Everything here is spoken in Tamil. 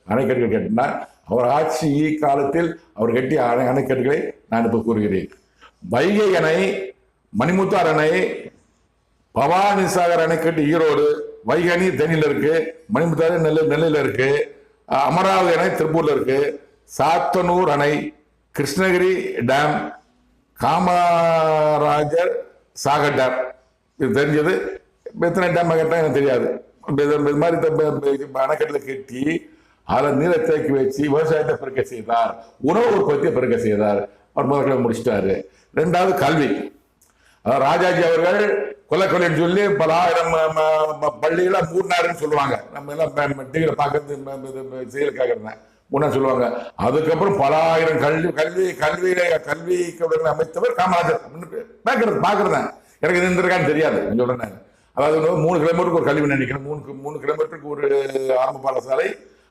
அணைக்கட்டுகள் கட்டினார். அவர் ஆட்சி காலத்தில் அவர் கட்டிய அணைக்கட்டுகளை நான் இப்ப கூறுகிறேன். வைகை அணை, மணிமுத்தாறு அணை, பவானி சாகர் அணைக்கட்டு ஈரோடு, வைகை அணை தேனியில் இருக்கு, மணிமுத்தாறு நெல்லையில் இருக்கு, அமராவதி அணை திருப்பூர்ல இருக்கு, சாத்தனூர் அணை, கிருஷ்ணகிரி டேம், காமராஜர் சாகர் டேம், இது தெரிஞ்சது. எத்தனை டேம் கட்டினா எனக்கு தெரியாது. இது மாதிரி அணைக்கட்டில் கட்டி அதில் நீரை தேக்கி வச்சு விவசாயத்தை பெருக்க செய்தார், உணவு உற்பத்தியை பெருக்க செய்தார். அவர் முதல்ல முடிச்சிட்டாரு. ரெண்டாவது கல்வி. ராஜாஜி அவர்கள் கொலைன்னு சொல்லி பல ஆயிரம் பள்ளிகளை மூடினாருன்னு சொல்லுவாங்க. நம்ம எல்லாம் டிகிரி பார்க்கறது செயல் கேட்கறேன் முன்னா சொல்லுவாங்க. அதுக்கப்புறம் பல ஆயிரம் கல்வி அமைத்தவர் காமராஜர். பாக்குறேன், எனக்கு இது இருந்திருக்கான்னு தெரியாது சொல்றேன். அதாவது 3 கிலோமீட்டருக்கு ஒரு கல்வி நினைக்கிறேன், 3 கிலோமீட்டருக்கு ஒரு ஆரம்ப பாடசாலை,